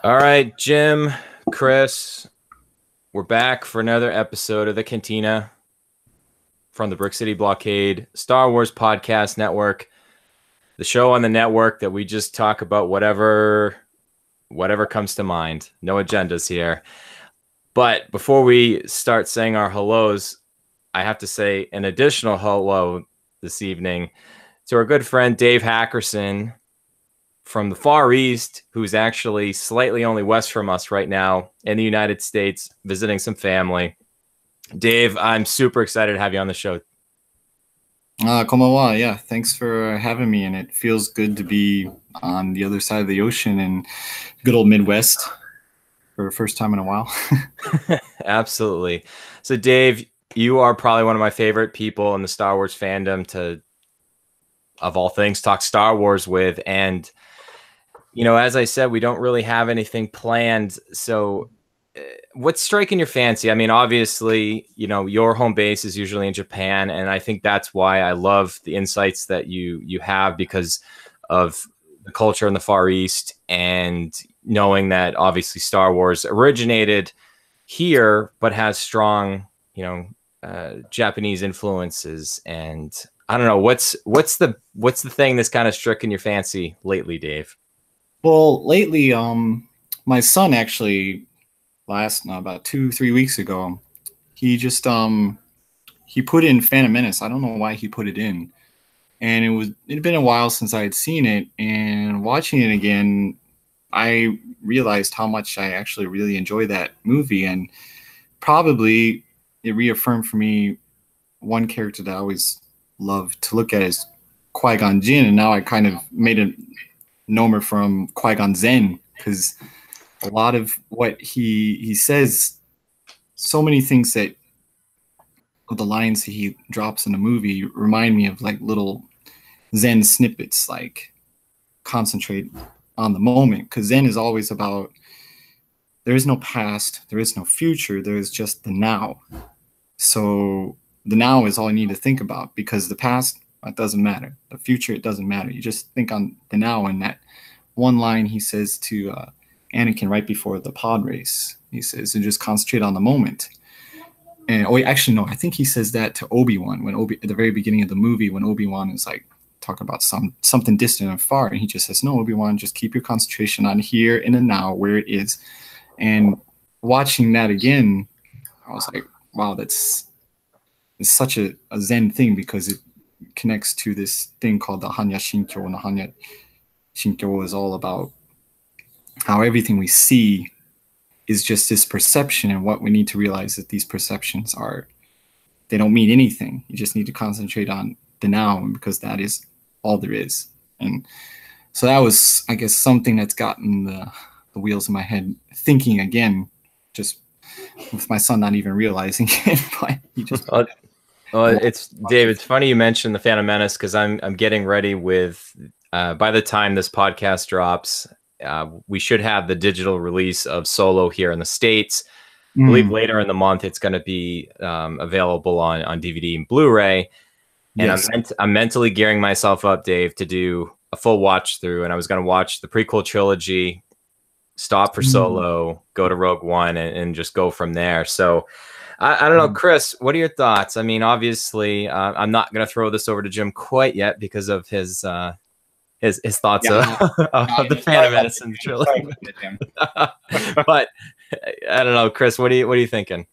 All right, Jim, Chris, we're back for another episode of the Cantina from the Brick City Blockade Star Wars Podcast Network, the show on the network that we just talk about whatever comes to mind. No agendas here. But before we start saying our hellos, I have to say an additional hello this evening to our good friend Dave Hackerson from the Far East, who's actually slightly only west from us right now in the United States, visiting some family. Dave, I'm super excited to have you on the show. Konbanwa. Yeah, thanks for having me, and it feels good to be on the other side of the ocean in good old Midwest for the first time in a while. Absolutely. So, Dave, you are probably one of my favorite people in the Star Wars fandom to, of all things, talk Star Wars with. And, you know, as I said, we don't really have anything planned. So what's striking your fancy? I mean, obviously, you know, your home base is usually in Japan, and I think that's why I love the insights that you have, because of the culture in the Far East, and knowing that obviously Star Wars originated here but has strong, you know, Japanese influences. And I don't know, what's the thing that's kind of stricken your fancy lately, Dave? Well, lately, my son actually about 2-3 weeks ago, he just he put in Phantom Menace. I don't know why he put it in, and it'd been a while since I had seen it, and watching it again, I realized how much I actually really enjoy that movie, and probably it reaffirmed for me one character that I always loved to look at is Qui-Gon Jinn, and now I kind of made a Nomer from Qui-Gon Zen, because a lot of what he says, so many things that the lines he drops in the movie remind me of like little Zen snippets, like concentrate on the moment, because Zen is always about there is no past, there is no future, there is just the now. So the now is all you need to think about, because the past, it doesn't matter. The future, it doesn't matter. You just think on the now. And that one line he says to Anakin right before the pod race, he says, and just concentrate on the moment. And actually, no, I think he says that to Obi-Wan at the very beginning of the movie, when Obi-Wan is like talking about something distant and far, and he just says, no, Obi-Wan, just keep your concentration on here and the now, where it is. And watching that again, I was like, wow, it's such a Zen thing, because it connects to this thing called the Hanya Shinkyo, and the Hanya Shinkyo is all about how everything we see is just this perception, and what we need to realize that these perceptions they don't mean anything. You just need to concentrate on the now, because that is all there is. And so that was, I guess, something that's gotten the wheels in my head thinking again, just with my son not even realizing it, but he just it's Dave, it's funny you mentioned the Phantom Menace, because I'm getting ready with by the time this podcast drops, we should have the digital release of Solo here in the States. I believe later in the month it's going to be available on DVD and Blu-ray. And yes. I'm mentally gearing myself up, Dave, to do a full watch through. And I was going to watch the prequel trilogy, stop for Solo, go to Rogue One, and just go from there. So I don't know, Chris, what are your thoughts? I mean, obviously, I'm not going to throw this over to Jim quite yet because of his thoughts of the Phantom Menace trilogy. But I don't know, Chris, what are you thinking?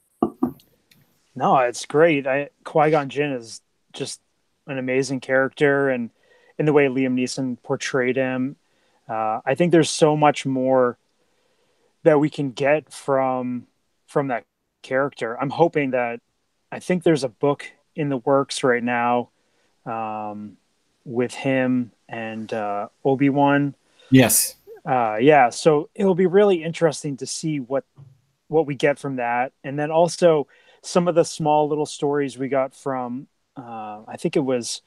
No, it's great. Qui-Gon Jinn is just an amazing character, and in the way Liam Neeson portrayed him, I think there's so much more that we can get from that character. I'm hoping that, I think there's a book in the works right now with him and Obi-Wan. Yes. Yeah. So it'll be really interesting to see what we get from that. And then also some of the small little stories we got from, I think it was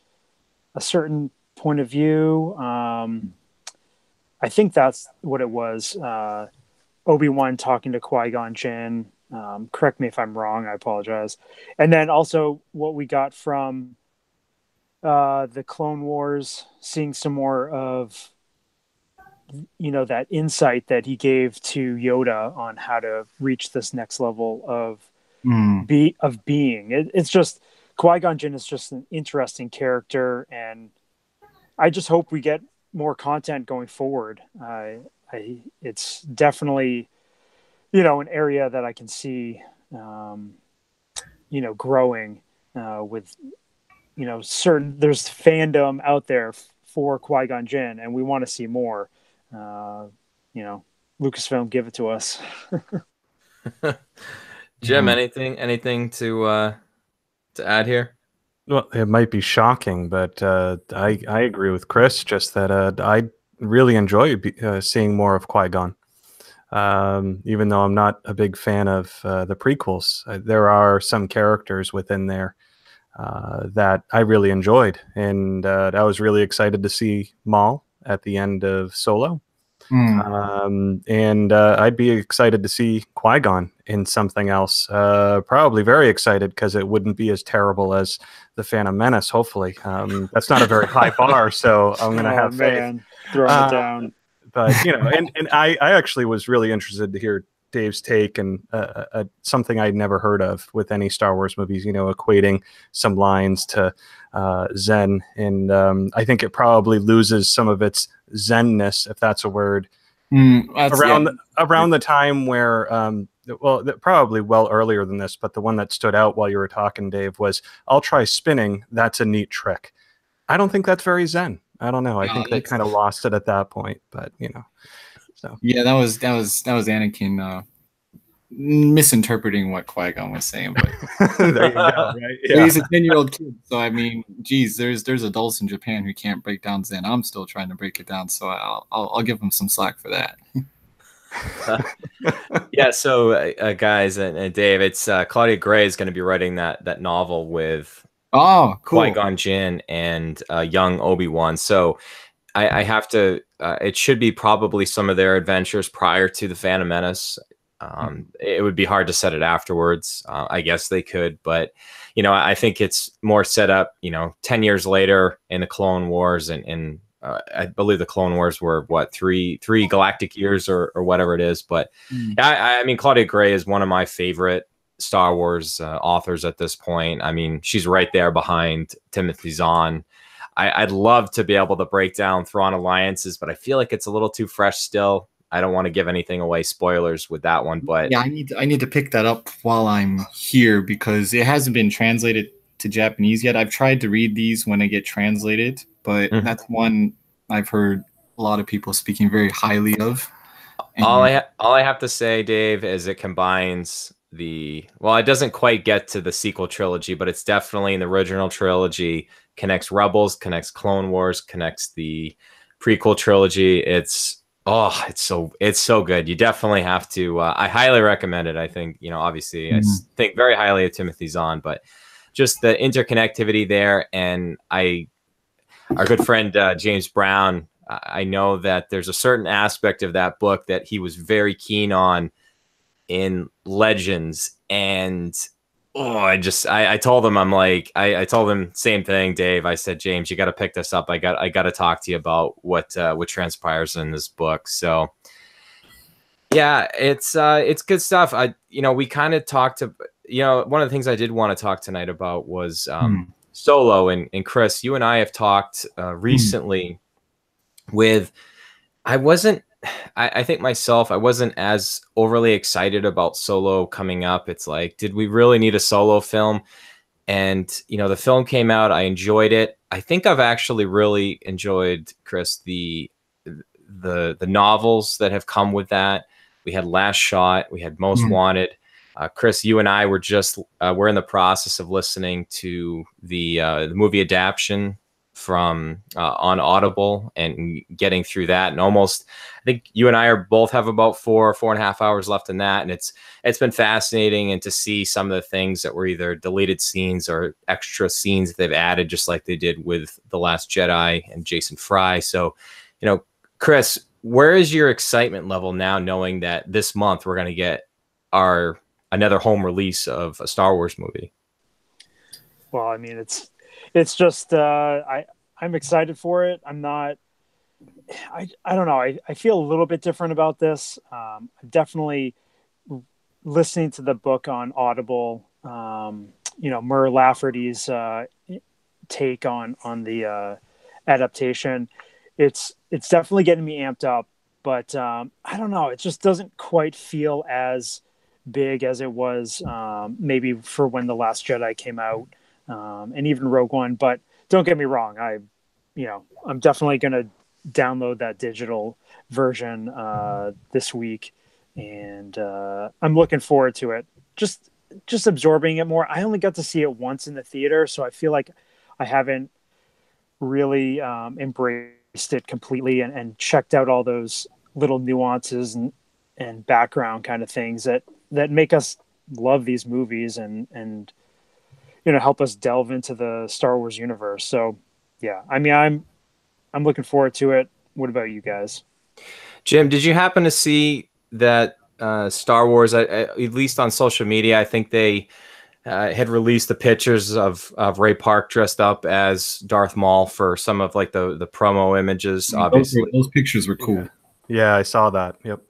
A Certain Point of View. I think that's what it was. Obi-Wan talking to Qui-Gon Jinn. Correct me if I'm wrong. I apologize. And then also what we got from the Clone Wars, seeing some more of that insight that he gave to Yoda on how to reach this next level of being. It's just Qui-Gon Jinn is just an interesting character, and I just hope we get more content going forward. It's definitely, an area that I can see, growing with, there's fandom out there for Qui-Gon Jinn, and we want to see more. Lucasfilm, give it to us. Jim, anything to add here? Well, it might be shocking, but I agree with Chris. Just that I really enjoy seeing more of Qui-Gon. Even though I'm not a big fan of the prequels, there are some characters within there that I really enjoyed, and I was really excited to see Maul at the end of Solo. And I'd be excited to see Qui-Gon in something else. Probably very excited because it wouldn't be as terrible as The Phantom Menace, hopefully. That's not a very high bar, so I'm going to have faith. Throwing it down. But, and I actually was really interested to hear Dave's take and something I'd never heard of with any Star Wars movies, equating some lines to Zen. And I think it probably loses some of its Zenness, if that's a word, around the time where, probably well earlier than this, but the one that stood out while you were talking, Dave, was I'll try spinning. That's a neat trick. I don't think that's very Zen. I don't know. I think they kind of lost it at that point, but so yeah, that was Anakin misinterpreting what Qui-Gon was saying. But there you go, right? Yeah. He's a 10-year-old kid, so I mean, geez, there's adults in Japan who can't break down Zen. I'm still trying to break it down, so I'll give him some slack for that. Yeah, so guys and Dave, it's Claudia Gray is going to be writing that novel with cool. Qui-Gon Jinn and young Obi-Wan. So I have to. It should be probably some of their adventures prior to the Phantom Menace. It would be hard to set it afterwards. I guess they could, but I think it's more set up. 10 years later in the Clone Wars, and I believe the Clone Wars were what three galactic years or whatever it is. But I mean, Claudia Gray is one of my favorite Star Wars authors at this point. I mean, she's right there behind Timothy Zahn. I'd love to be able to break down Thrawn Alliances, but I feel like it's a little too fresh still. I don't want to give anything away, spoilers with that one, but yeah, I need to pick that up while I'm here because it hasn't been translated to Japanese yet. I've tried to read these when they get translated, but that's one I've heard a lot of people speaking very highly of. And all I have to say, Dave, is it combines it doesn't quite get to the sequel trilogy, but it's definitely in the original trilogy, connects Rebels, connects Clone Wars, connects the prequel trilogy. It's so good. You definitely have to. I highly recommend it. I think obviously I think very highly of Timothy Zahn, but just the interconnectivity there, and our good friend James Brown. I know that there's a certain aspect of that book that he was very keen on in Legends, and I told him, I told him same thing, Dave. I said, James, you got to pick this up. I got to talk to you about what transpires in this book. So yeah, it's good stuff. We kind of talked to, one of the things I did want to talk tonight about was Solo, and Chris, you and I have talked recently with, I think myself, I wasn't as overly excited about Solo coming up. It's like, did we really need a Solo film? And, the film came out. I enjoyed it. I think I've actually really enjoyed, Chris, the novels that have come with that. We had Last Shot. We had Most Wanted. Chris, you and I were we're in the process of listening to the movie adaptation from on Audible and getting through that, and almost, I think you and I both have about 4.5 hours left in that, and it's been fascinating, and to see some of the things that were either deleted scenes or extra scenes that they've added, just like they did with The Last Jedi and Jason Fry. So, Chris, where is your excitement level now, knowing that this month we're going to get another home release of a Star Wars movie? Well, I mean, it's just I'm excited for it. I'm not I don't know. I feel a little bit different about this. I'm definitely listening to the book on Audible. Mur Lafferty's take on the adaptation. It's definitely getting me amped up, but I don't know. It just doesn't quite feel as big as it was maybe for when The Last Jedi came out, and even Rogue One. But don't get me wrong. I'm definitely going to download that digital version this week, and I'm looking forward to it. Just absorbing it more. I only got to see it once in the theater, so I feel like I haven't really embraced it completely and checked out all those little nuances and background kind of things that make us love these movies and help us delve into the Star Wars universe. So yeah, I mean, I'm looking forward to it. What about you guys? Jim, did you happen to see that Star Wars, at least on social media, I think they had released the pictures of Ray Park dressed up as Darth Maul for some of like the promo images. Obviously, those pictures were cool. Yeah, I saw that. Yep.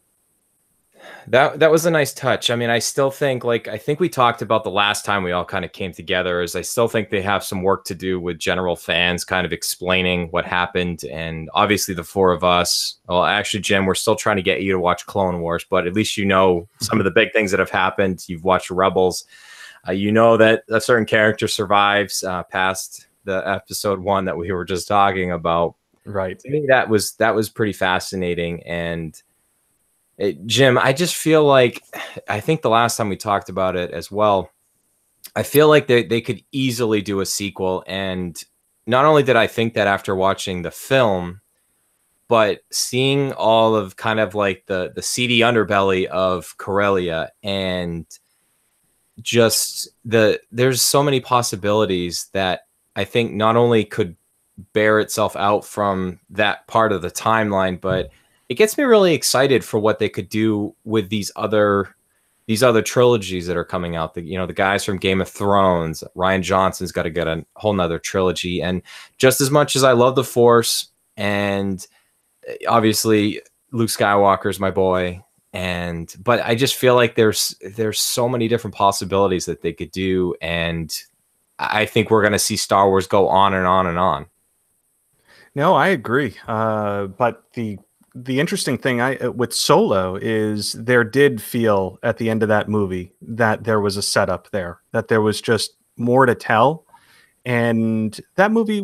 That was a nice touch. I mean, I still think, I think we talked about the last time we all kind of came together, is I still think they have some work to do with general fans kind of explaining what happened. And obviously the four of us, well, actually, Jim, we're still trying to get you to watch Clone Wars, but at least some of the big things that have happened. You've watched Rebels. You know that a certain character survives past the episode 1 that we were just talking about. Right. To me, that was pretty fascinating. And Jim, I just feel like, I think the last time we talked about it as well, I feel like they could easily do a sequel. And not only did I think that after watching the film, but seeing all of kind of like the seedy underbelly of Corellia, and just there's so many possibilities that I think not only could bear itself out from that part of the timeline, but it gets me really excited for what they could do with these other trilogies that are coming out. The guys from Game of Thrones, Rian Johnson's got to get a whole nother trilogy. And just as much as I love the Force, and obviously Luke Skywalker's my boy, but I just feel like there's so many different possibilities that they could do, and I think we're going to see Star Wars go on and on and on. No, I agree. But the interesting thing with Solo is there did feel at the end of that movie that there was a setup there, that there was just more to tell. And that movie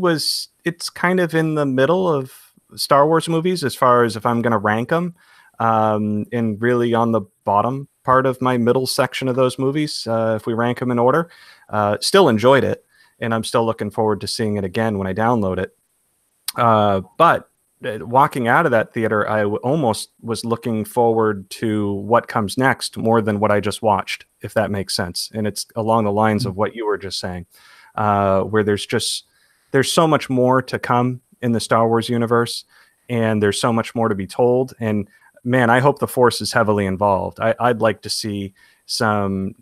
it's kind of in the middle of Star Wars movies as far as if I'm going to rank them, and really on the bottom part of my middle section of those movies, if we rank them in order. Still enjoyed it, and I'm still looking forward to seeing it again when I download it. But walking out of that theater, I almost was looking forward to what comes next more than what I just watched, if that makes sense. And it's along the lines of what you were just saying, where there's so much more to come in the Star Wars universe, and there's so much more to be told. And man, I hope the Force is heavily involved. I'd like to see some,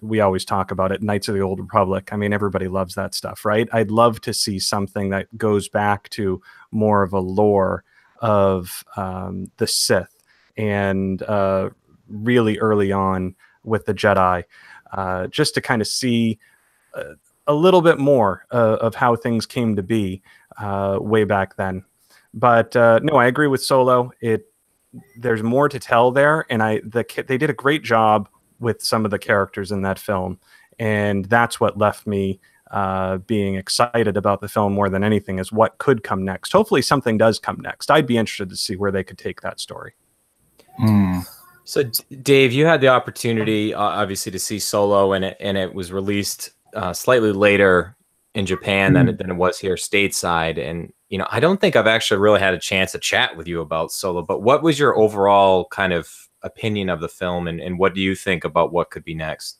we always talk about it, Knights of the Old Republic. I mean, everybody loves that stuff, right? I'd love to see something that goes back to more of a lore of the Sith, and really early on with the Jedi, just to kind of see a little bit more of how things came to be way back then. But no, I agree with Solo. There's more to tell there, and they did a great job with some of the characters in that film, and that's what left me being excited about the film more than anything, is what could come next. Hopefully something does come next. I'd be interested to see where they could take that story. So Dave, you had the opportunity obviously to see Solo, and it was released slightly later in Japan than it was here stateside. And I don't think I've actually really had a chance to chat with you about Solo, but what was your overall kind of opinion of the film, and what do you think about what could be next?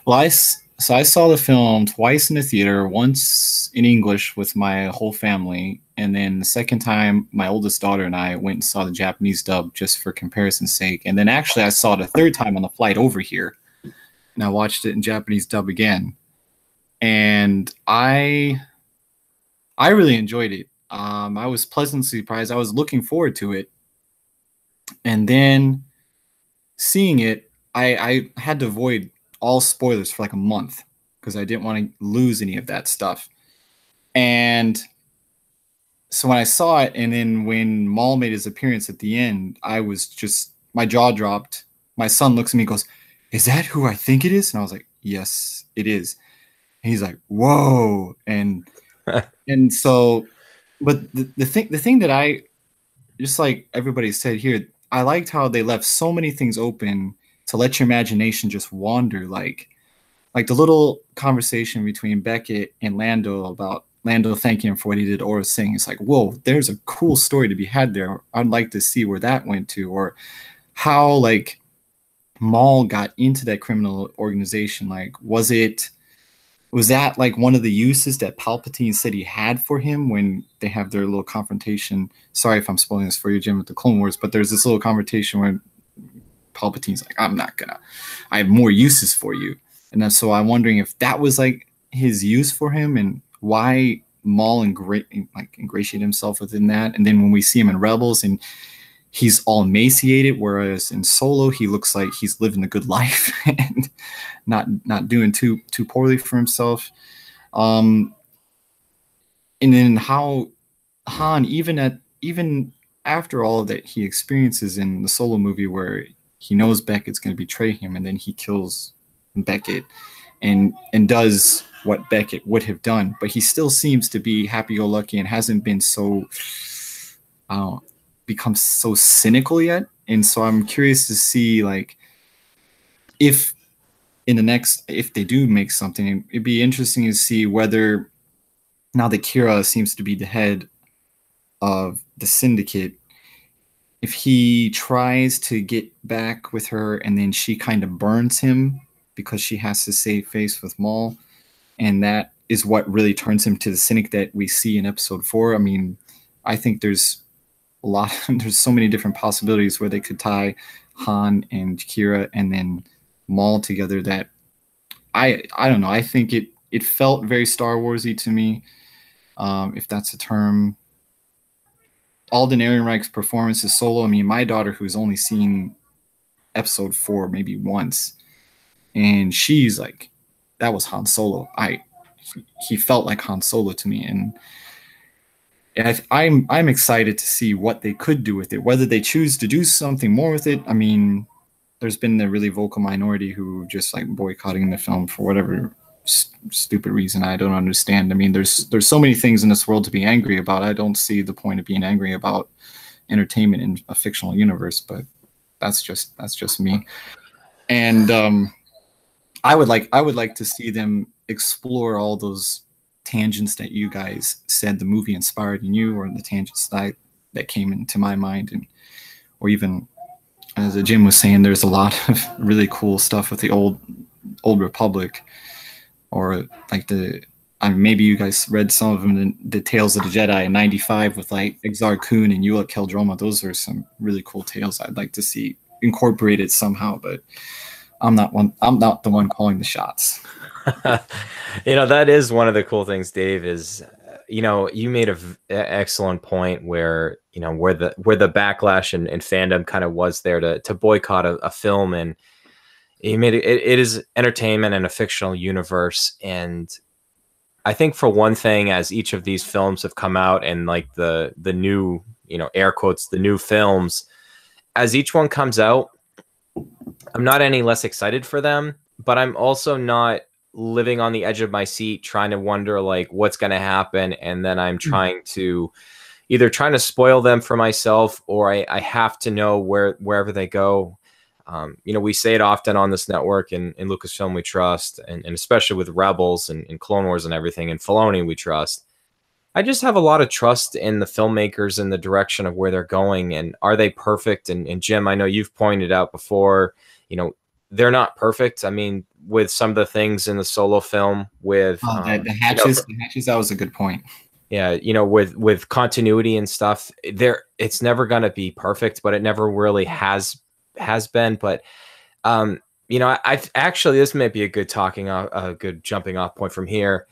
Well, I saw the film twice in the theater, once in English with my whole family, and then the second time my oldest daughter and I went and saw the Japanese dub just for comparison's sake. And then actually I saw it a third time on the flight over here, and I watched it in Japanese dub again. And I really enjoyed it. I was pleasantly surprised. I was looking forward to it. And then seeing it, I had to avoid all spoilers for like a month because I didn't want to lose any of that stuff. And so when I saw it, and then when Maul made his appearance at the end, I was just, my jaw dropped. My son looks at me and goes, "Is that who I think it is?" And I was like, "Yes, it is." And he's like, "Whoa." And and so, but the thing that I, just like everybody said here, I liked how they left so many things open to let your imagination just wander, like the little conversation between Beckett and Lando about Lando thanking him for what he did, or saying, it's like, whoa, there's a cool story to be had there. I'd like to see where that went to, or how like Maul got into that criminal organization. Like, was that like one of the uses that Palpatine said he had for him when they have their little confrontation? Sorry if I'm spoiling this for you, Jim, with the Clone Wars, but there's this little confrontation where Palpatine's like, I have more uses for you. And then, so I'm wondering if that was like his use for him, and why Maul ingratiated himself within that. And then when we see him in Rebels and he's all emaciated, whereas in Solo he looks like he's living a good life and not doing too poorly for himself. And then how Han, even after all that he experiences in the Solo movie, where he knows Beckett's going to betray him, and then he kills Beckett and does what Beckett would have done, but he still seems to be happy-go-lucky and hasn't been so become so cynical yet. And so I'm curious to see, like, if they do make something, it'd be interesting to see whether, now that Kira seems to be the head of the syndicate, if he tries to get back with her and then she kind of burns him because she has to save face with Maul, and that is what really turns him to the cynic that we see in episode 4. I mean, I think there's so many different possibilities where they could tie Han and Kira and then Maul together, that I don't know. I think it felt very Star Warsy to me, if that's a term. Alden Ehrenreich's performance as Solo, I mean, my daughter, who's only seen episode 4 maybe once, and she's like, that was Han Solo. He felt like Han Solo to me, and I'm excited to see what they could do with it, whether they choose to do something more with it. I mean, there's been a really vocal minority who just like boycotting the film for whatever stupid reason I don't understand. I mean, there's so many things in this world to be angry about. I don't see the point of being angry about entertainment in a fictional universe, but that's just me. And I would like to see them explore all those tangents that you guys said the movie inspired in you, or the tangents that came into my mind, and or even, as Jim was saying, there's a lot of really cool stuff with the old Republic, or like maybe you guys read some of them, the Tales of the Jedi in '95 with like Exar Kun and Eula Keldroma. Those are some really cool tales I'd like to see incorporated somehow, but I'm not the one calling the shots. That is one of the cool things, Dave, is, you made an excellent point where, where the backlash and fandom kind of was there to boycott a film, and you made it is entertainment and a fictional universe. And I think, for one thing, as each of these films have come out, and like the new, air quotes, the new films, as each one comes out, I'm not any less excited for them, but I'm also not living on the edge of my seat trying to wonder like what's going to happen, and then I'm trying to spoil them for myself, or I have to know wherever they go. We say it often on this network, in Lucasfilm we trust, and especially with Rebels and Clone Wars and everything, and Filoni we trust. I just have a lot of trust in the filmmakers and the direction of where they're going. And are they perfect? And Jim, I know you've pointed out before, they're not perfect. I mean, with some of the things in the Solo film, with the hatches, that was a good point. Yeah, with continuity and stuff, it's never going to be perfect, but it never really has been. But I actually, this might be a good jumping off point from here.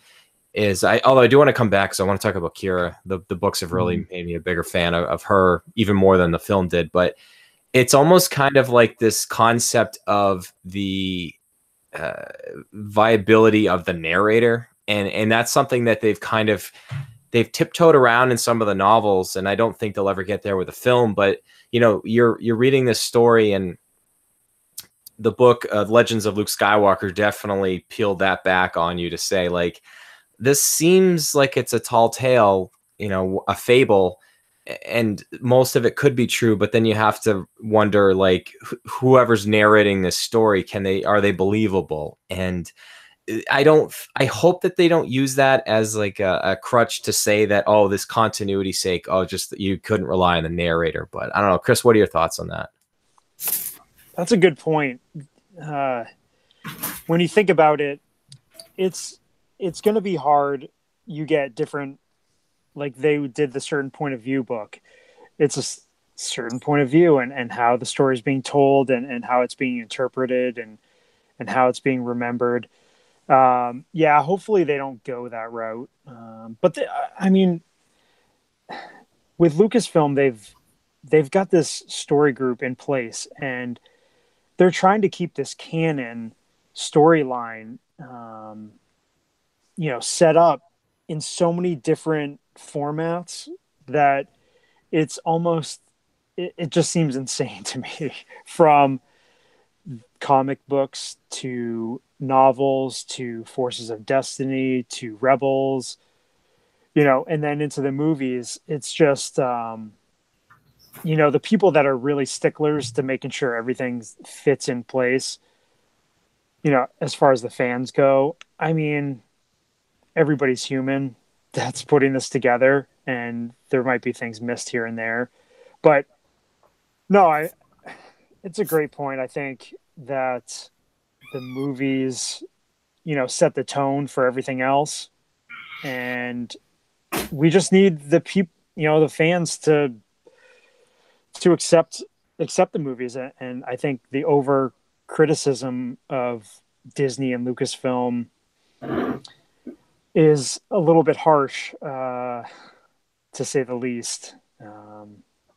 is although I do want to come back because I want to talk about Kira. The books have really made me a bigger fan of her, even more than the film did. But it's almost kind of like this concept of the viability of the narrator, and that's something that they've tiptoed around in some of the novels, and I don't think they'll ever get there with a film. But you're reading this story, and the book Legends of Luke Skywalker definitely peeled that back on you to say, like, this seems like it's a tall tale, a fable, and most of it could be true, but then you have to wonder, like, whoever's narrating this story, are they believable? And I hope that they don't use that as like a crutch to say that, oh, this continuity sake, just that you couldn't rely on the narrator. But I don't know, Chris, what are your thoughts on that? That's a good point. When you think about it, it's going to be hard. You get different, like they did the certain point of view book. It's a certain point of view and how the story is being told and how it's being interpreted and how it's being remembered. Hopefully they don't go that route. But with Lucasfilm, they've got this story group in place, and they're trying to keep this canon storyline, set up in so many different formats that it's almost, it just seems insane to me. From comic books to novels to Forces of Destiny to Rebels, and then into the movies. It's just, the people that are really sticklers to making sure everything fits in place, as far as the fans go. I mean, everybody's human that's putting this together, and there might be things missed here and there. But no, it's a great point. I think that the movies, set the tone for everything else, and we just need the people, the fans to accept the movies. And I think the over criticism of Disney and Lucasfilm is a little bit harsh, to say the least.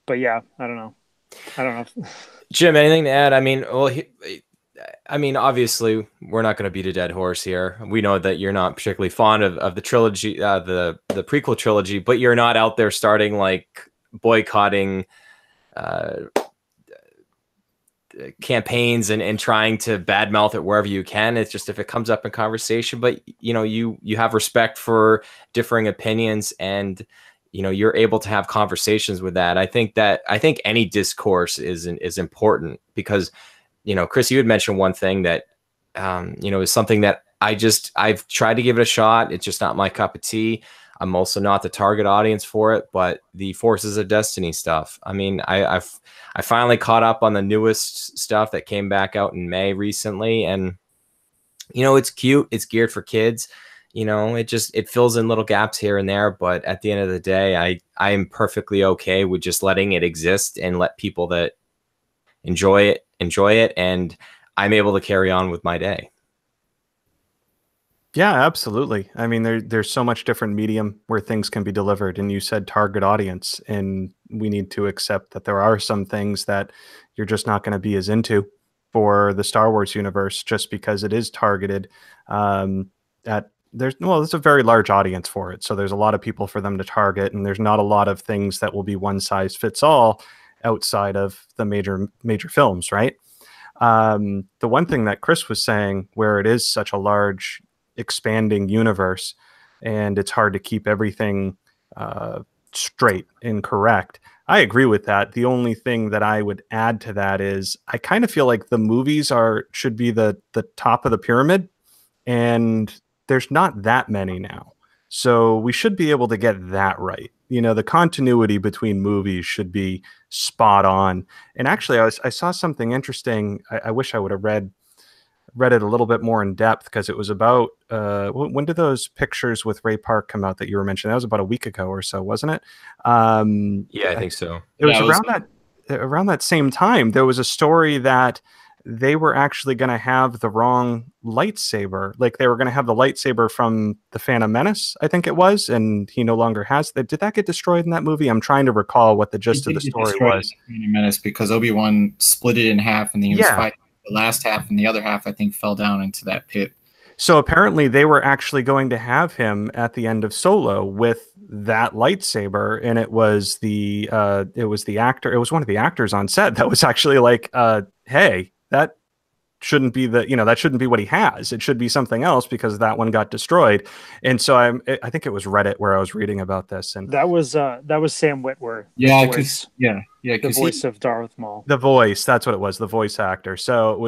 But yeah, I don't know. Jim, anything to add? Obviously, we're not going to beat a dead horse here. We know that you're not particularly fond of the trilogy, the prequel trilogy, but you're not out there starting like boycotting campaigns and trying to badmouth it wherever you can. It's just if it comes up in conversation, but you have respect for differing opinions, and you're able to have conversations with that. I think any discourse is important, because Chris, you had mentioned one thing that is something that I've tried to give it a shot. It's just not my cup of tea. I'm also not the target audience for it, but the Forces of Destiny stuff. I finally caught up on the newest stuff that came back out in May recently, and it's cute. It's geared for kids. It fills in little gaps here and there, but at the end of the day, I am perfectly okay with just letting it exist and let people that enjoy it, and I'm able to carry on with my day. Yeah, absolutely. There's so much different medium where things can be delivered, and you said target audience, and we need to accept that there are some things that you're just not going to be as into for the Star Wars universe, just because it is targeted there's a very large audience for it. So there's a lot of people for them to target, and there's not a lot of things that will be one size fits all outside of the major films, right? The one thing that Chris was saying, where it is such a large expanding universe and it's hard to keep everything straight and correct, I agree with that. The only thing that I would add to that is I kind of feel like the movies should be the top of the pyramid, and there's not that many now. So we should be able to get that right. The continuity between movies should be spot on. And actually, I saw something interesting. I wish I would have read it a little bit more in depth, because it was about when did those pictures with Ray Park come out that you were mentioning? That was about a week ago or so, wasn't it? Yeah, I think so. It was around that same time. There was a story that they were actually going to have the wrong lightsaber. Like they were going to have the lightsaber from the Phantom Menace, I think it was, and he no longer has that. Did that get destroyed in that movie? I'm trying to recall what the gist of the story was. Phantom Menace, because Obi-Wan split it in half, and then he was fighting the last half, and the other half, I think, fell down into that pit. So apparently they were actually going to have him at the end of Solo with that lightsaber, and it was the actor. It was one of the actors on set that was actually like, "Hey, that shouldn't be that shouldn't be what he has. It should be something else because that one got destroyed." And so I think it was Reddit where I was reading about this, and that was Sam Witwer. Yeah, the voice of Darth Maul. The voice, that's what it was, the voice actor. So it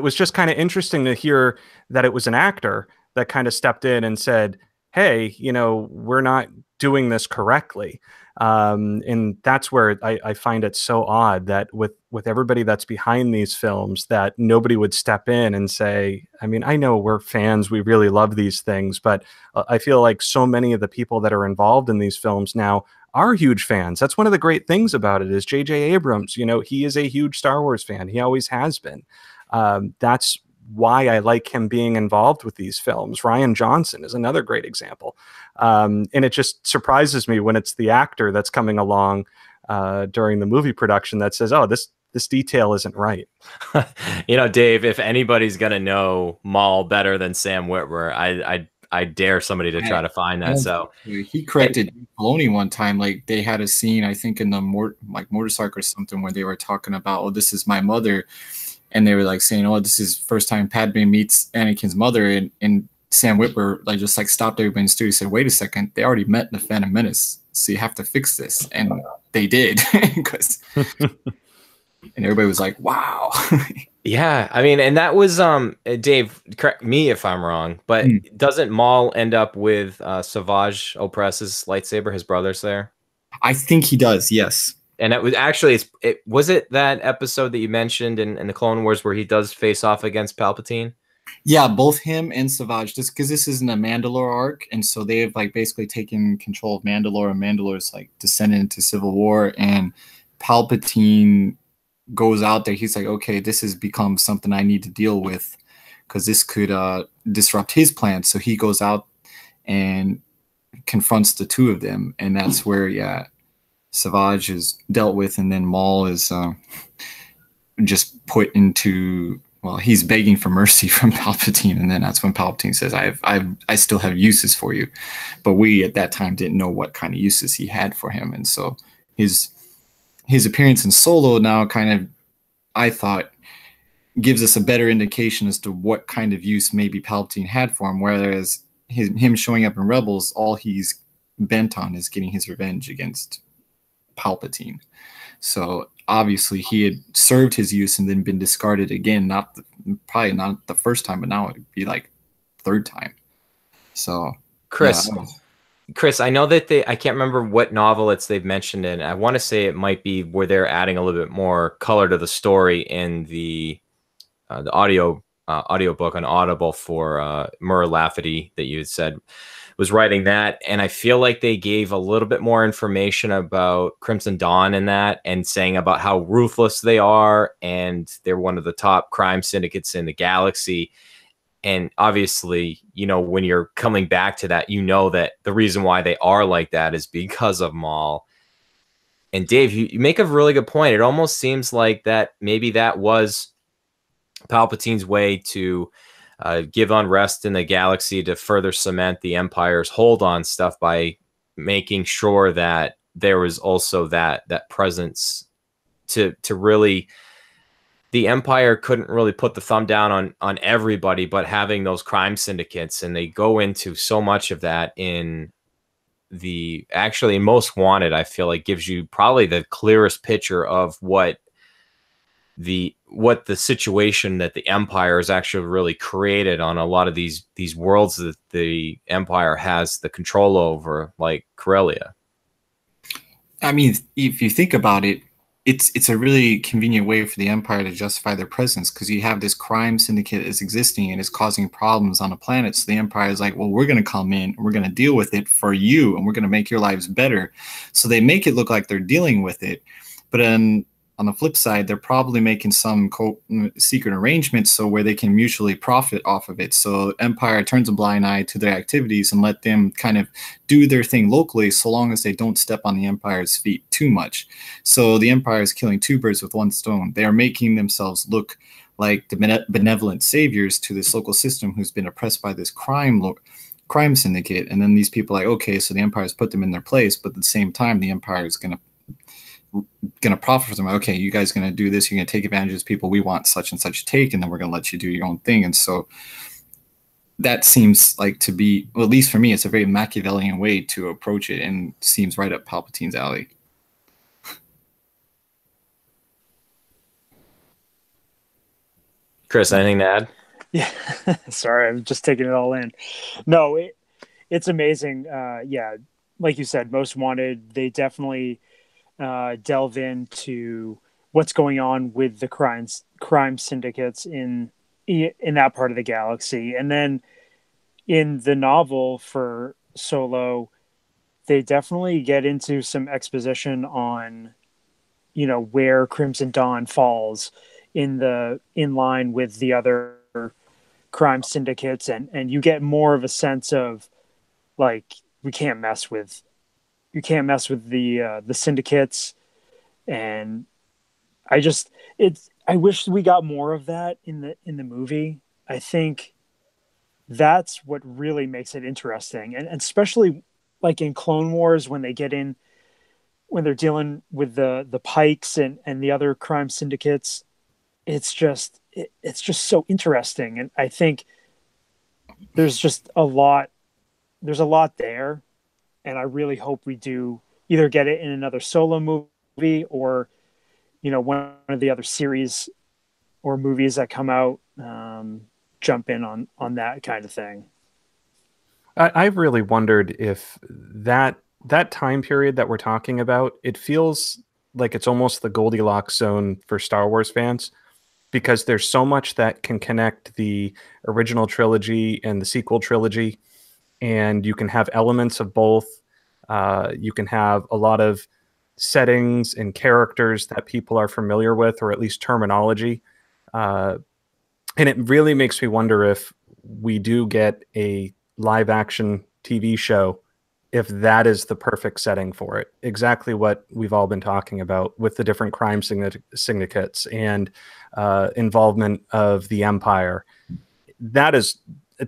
was just kind of interesting to hear that it was an actor that kind of stepped in and said, "Hey, we're not doing this correctly." And that's where I find it so odd that with everybody that's behind these films, that nobody would step in and say, I mean, I know we're fans, we really love these things, but I feel like so many of the people that are involved in these films now are huge fans. That's one of the great things about it is J.J. Abrams, he is a huge Star Wars fan. He always has been. That's why I like him being involved with these films. Rian Johnson is another great example. And it just surprises me when it's the actor that's coming along during the movie production that says, "Oh, this detail isn't right." Dave, if anybody's going to know Maul better than Sam Witwer, I dare somebody to try to find that. So he corrected Filoni one time. Like they had a scene, I think, in the motorcycle or something, where they were talking about, "Oh, this is my mother," and they were like saying, "Oh, this is first time Padme meets Anakin's mother," and Sam Witwer just stopped everybody in the studio and said, "Wait a second, they already met in the Phantom Menace, so you have to fix this," and they did. And everybody was like, "Wow." Yeah, I mean, and that was Dave, correct me if I'm wrong, but doesn't Maul end up with Savage Opress's lightsaber, his brother's there? I think he does, yes. And it was actually, was it that episode that you mentioned in the Clone Wars where he does face off against Palpatine? Yeah, both him and Savage, just because this isn't a Mandalore arc, and so they've basically taken control of Mandalore, and Mandalore's descended into civil war, and Palpatine goes out there. He's like, "Okay, this has become something I need to deal with because this could disrupt his plans." So he goes out and confronts the two of them, and that's where Savage is dealt with, and then Maul is just put into, he's begging for mercy from Palpatine, and then that's when Palpatine says, I still have uses for you. But we at that time didn't know what kind of uses he had for him, and so his appearance in Solo now kind of, I thought, gives us a better indication as to what kind of use maybe Palpatine had for him, whereas him showing up in Rebels, all he's bent on is getting his revenge against Palpatine. So obviously he had served his use and then been discarded again, probably not the first time, but now it'd be third time. So Chris, I know that I can't remember what novel they've mentioned in. I want to say it might be where they're adding a little bit more color to the story in the audio book on Audible for Murrah Lafferty that you had said was writing that. And I feel like they gave a little bit more information about Crimson Dawn in that, and saying about how ruthless they are, and they're one of the top crime syndicates in the galaxy. And obviously, when you're coming back to that, that the reason why they are like that is because of Maul. And Dave, you make a really good point. It almost seems like that maybe that was Palpatine's way to give unrest in the galaxy, to further cement the Empire's hold on stuff by making sure that there was also that presence to really... The Empire couldn't really put the thumb down on everybody, but having those crime syndicates, and they go into so much of that in Most Wanted, I feel like gives you probably the clearest picture of what the situation that the Empire has actually really created on a lot of these worlds that the Empire has the control over, like Corellia. I mean, if you think about it, it's a really convenient way for the Empire to justify their presence, because you have this crime syndicate is existing and is causing problems on a planet. So the Empire is like, well, we're going to come in, we're going to deal with it for you, and we're going to make your lives better. So they make it look like they're dealing with it. But on the flip side, they're probably making some secret arrangements so where they can mutually profit off of it. So Empire turns a blind eye to their activities and let them kind of do their thing locally, so long as they don't step on the Empire's feet too much. So the Empire is killing two birds with one stone. They are making themselves look like the benevolent saviors to this local system who's been oppressed by this crime syndicate. And then these people are like, okay, so the Empire's put them in their place, but at the same time, the Empire is going to profit from them. Okay, you guys going to do this, you're going to take advantage of these people, we want such and such take, and then we're going to let you do your own thing. And so that seems like to be, well, at least for me, it's a very Machiavellian way to approach it, and seems right up Palpatine's alley. Chris, anything to add? Yeah, sorry, I'm just taking it all in. No, it's amazing. Yeah, like you said, Most Wanted, they definitely delve into what's going on with the crime syndicates in that part of the galaxy. And then in the novel for Solo, they definitely get into some exposition on, where Crimson Dawn falls in line with the other crime syndicates, and you get more of a sense of, like, you can't mess with the syndicates. And I wish we got more of that in the movie. I think that's what really makes it interesting, and especially like in Clone Wars, when they're dealing with the Pikes and the other crime syndicates. It's just so interesting. And I think there's a lot there. And I really hope we do either get it in another Solo movie, or, one of the other series or movies that come out, jump in on that kind of thing. I've really wondered if that time period that we're talking about, it feels like it's almost the Goldilocks zone for Star Wars fans, because there's so much that can connect the original trilogy and the sequel trilogy, and you can have elements of both. You can have a lot of settings and characters that people are familiar with, or at least terminology. And it really makes me wonder if we do get a live action TV show, if that is the perfect setting for it. Exactly what we've all been talking about with the different crime syndicates and involvement of the Empire. That is,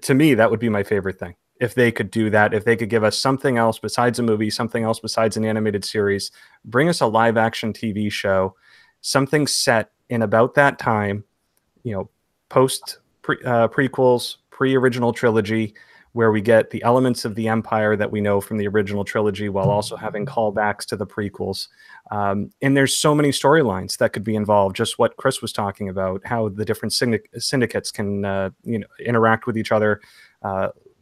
to me, that would be my favorite thing. If they could do that, if they could give us something else besides a movie, something else besides an animated series, bring us a live action TV show, something set in about that time, post prequels, pre-original trilogy, where we get the elements of the Empire that we know from the original trilogy while also having callbacks to the prequels. And there's so many storylines that could be involved. Just what Chris was talking about, how the different syndicates can interact with each other.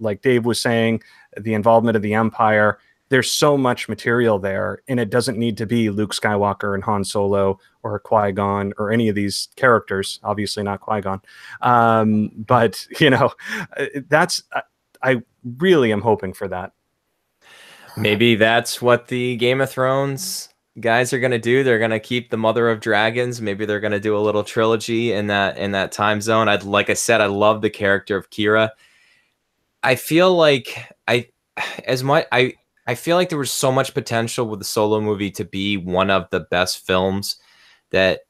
Like Dave was saying, the involvement of the Empire. There's so much material there, and it doesn't need to be Luke Skywalker and Han Solo or Qui-Gon or any of these characters. Obviously not Qui-Gon. But, I really am hoping for that. Maybe that's what the Game of Thrones guys are going to do. They're going to keep the Mother of Dragons. Maybe they're going to do a little trilogy in that time zone. Like I said, I love the character of Kira. I feel like I feel like there was so much potential with the Solo movie to be one of the best films, that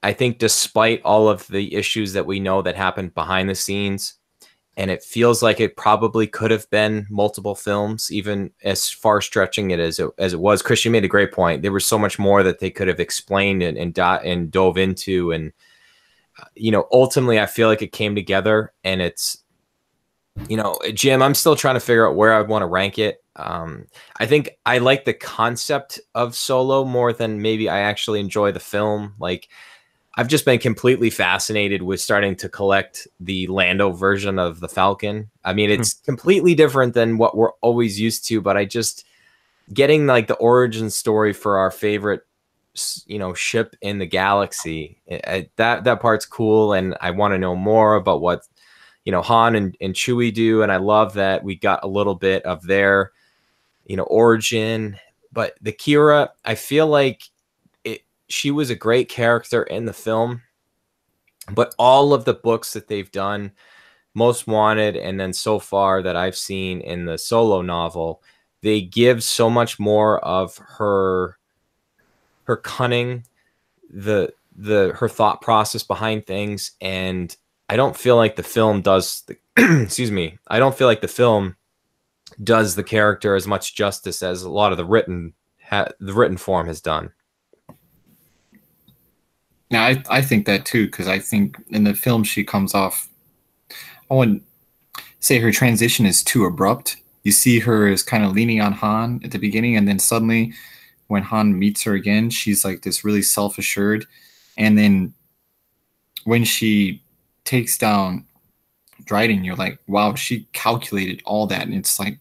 I think, despite all of the issues that we know that happened behind the scenes, and it feels like it probably could have been multiple films, even as far stretching it as it was. Chris, you made a great point. There was so much more that they could have explained and dove into. And, ultimately I feel like it came together, and it's, Jim, I'm still trying to figure out where I want to rank it. I think I like the concept of Solo more than maybe I actually enjoy the film. Like, I've just been completely fascinated with starting to collect the Lando version of the Falcon. I mean, it's completely different than what we're always used to, but I just getting like the origin story for our favorite, ship in the galaxy. That part's cool. And I want to know more about what, Han and Chewie do. And I love that we got a little bit of their, origin, but the Kira, I feel like she was a great character in the film, but all of the books that they've done, Most Wanted, and then so far that I've seen in the solo novel, they give so much more of her cunning, her thought process behind things, and I don't feel like the film does excuse me. I don't feel like the film does the character as much justice as a lot of the written form has done. Now, I think that too, because I think in the film she comes off, I wouldn't say her transition is too abrupt. You see her as kind of leaning on Han at the beginning, and then suddenly when Han meets her again, she's like this really self-assured. And then when she takes down Dryden, you're like, wow, she calculated all that. And it's like,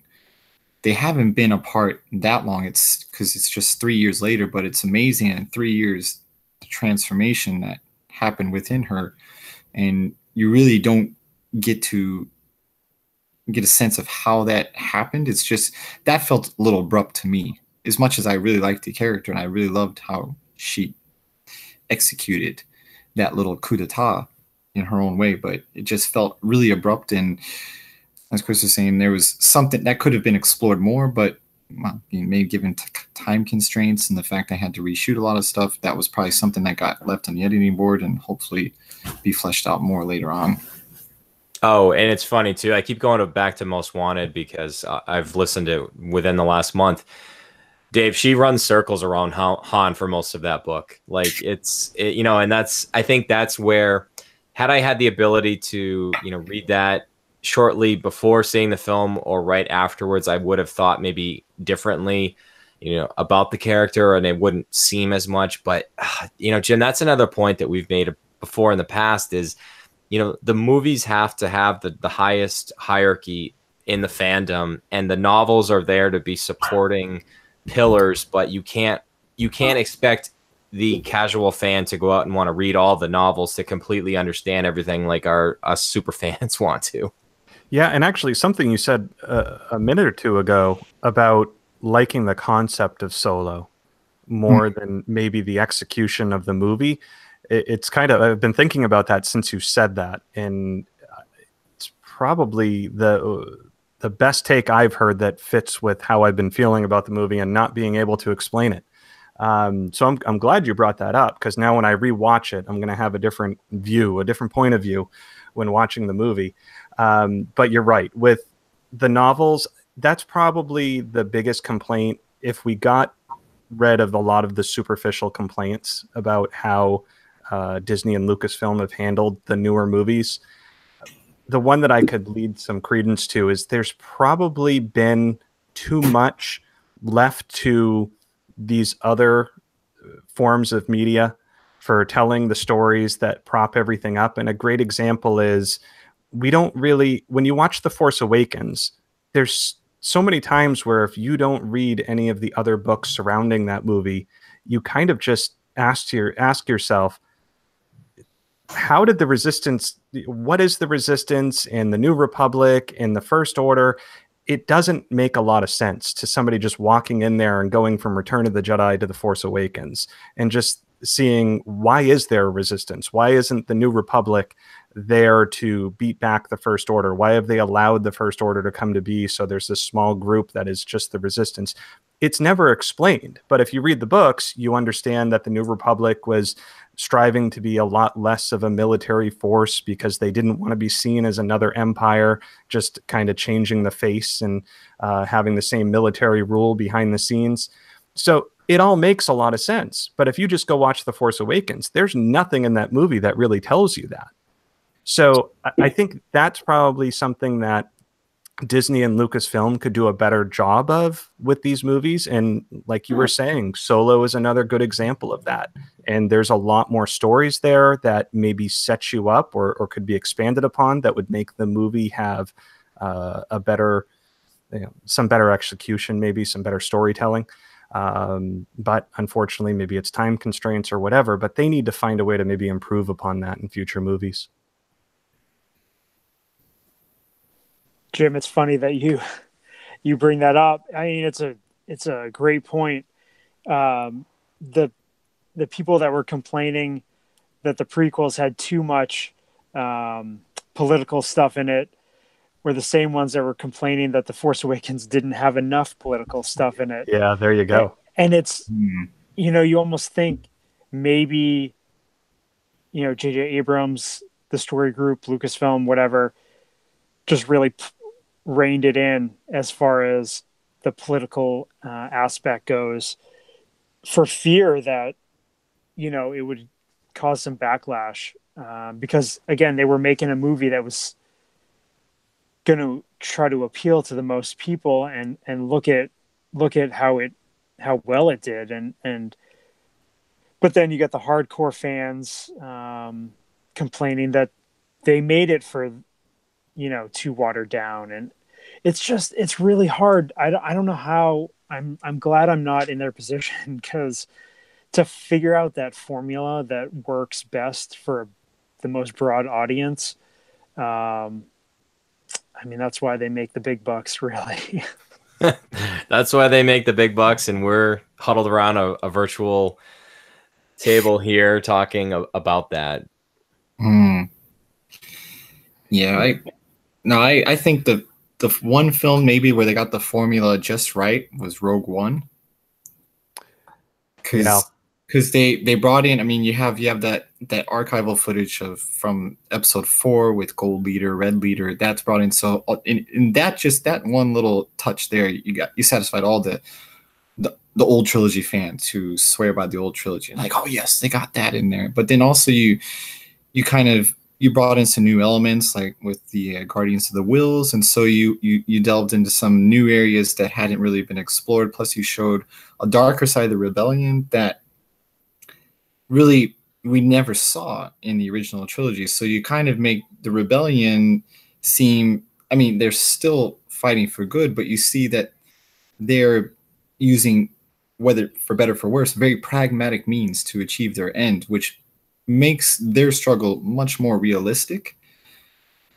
they haven't been apart that long. It's because it's just 3 years later, but it's amazing. In 3 years, the transformation that happened within her, and you really don't get a sense of how that happened. It's just, that felt a little abrupt to me, as much as I really liked the character and I really loved how she executed that little coup d'etat in her own way, but it just felt really abrupt. And as Chris was saying, there was something that could have been explored more, but maybe given time constraints and the fact I had to reshoot a lot of stuff, that was probably something that got left on the editing board and hopefully be fleshed out more later on. Oh, and it's funny too. I keep going back to Most Wanted because I've listened to it within the last month. Dave, she runs circles around Han for most of that book. Like and I think that's where, had I had the ability to, read that shortly before seeing the film or right afterwards, I would have thought maybe differently, about the character, and it wouldn't seem as much. But, Jim, that's another point that we've made before in the past is, the movies have to have the highest hierarchy in the fandom, and the novels are there to be supporting pillars, but you can't expect the casual fan to go out and want to read all the novels to completely understand everything like us super fans want to. Yeah, and actually something you said a minute or two ago about liking the concept of Solo more than maybe the execution of the movie. It's kind of, I've been thinking about that since you said that, and it's probably the best take I've heard that fits with how I've been feeling about the movie and not being able to explain it. So I'm glad you brought that up, because now when I rewatch it, I'm going to have a different view, a different point of view when watching the movie. But you're right. With the novels, that's probably the biggest complaint. If we got rid of a lot of the superficial complaints about how Disney and Lucasfilm have handled the newer movies, the one that I could lead some credence to is there's probably been too much left to these other forms of media for telling the stories that prop everything up. And a great example is, we don't really, when you watch The Force Awakens, there's so many times where if you don't read any of the other books surrounding that movie, you kind of just ask yourself, how did the Resistance, what is the Resistance in the New Republic, in the First Order? It doesn't make a lot of sense to somebody just walking in there and going from Return of the Jedi to The Force Awakens and just seeing, why is there a resistance? Why isn't the New Republic there to beat back the First Order? Why have they allowed the First Order to come to be so there's this small group that is just the resistance? It's never explained. But if you read the books, you understand that the New Republic was striving to be a lot less of a military force because they didn't want to be seen as another empire, just kind of changing the face and having the same military rule behind the scenes. So it all makes a lot of sense. But if you just go watch The Force Awakens, there's nothing in that movie that really tells you that. So I think that's probably something that Disney and Lucasfilm could do a better job of with these movies. And like you were saying, Solo is another good example of that. And there's a lot more stories there that maybe set you up or could be expanded upon that would make the movie have a better, some better execution, maybe some better storytelling. But unfortunately, maybe it's time constraints or whatever, but they need to find a way to maybe improve upon that in future movies. Jim, it's funny that you bring that up. I mean, it's a great point. The the people that were complaining that the prequels had too much political stuff in it were the same ones that were complaining that the Force Awakens didn't have enough political stuff in it. Yeah, there you go. And it's, you almost think maybe, J.J. Abrams, the story group, Lucasfilm, whatever, just really reined it in as far as the political aspect goes, for fear that, it would cause some backlash. Because, again, they were making a movie that was going to try to appeal to the most people and look at how well it did. But then you got the hardcore fans complaining that they made it for, too watered down. And it's really hard. I don't know how. I'm glad I'm not in their position, because to figure out that formula that works best for the most broad audience, that's why they make the big bucks, really. That's why they make the big bucks, and we're huddled around a virtual table here talking about that. Yeah, I think the one film maybe where they got the formula just right was Rogue One. Because they brought in, you have that archival footage from episode 4 with Gold Leader, Red Leader. That's brought in. So in that one little touch there, you satisfied all the old trilogy fans who swear by the old trilogy. Like, oh yes, they got that in there. But then also you brought in some new elements, like with the Guardians of the Wills, and so you delved into some new areas that hadn't really been explored. Plus, you showed a darker side of the rebellion that really we never saw in the original trilogy. So you kind of make the rebellion seem, they're still fighting for good, but you see that they're using, whether for better or for worse, very pragmatic means to achieve their end, which makes their struggle much more realistic.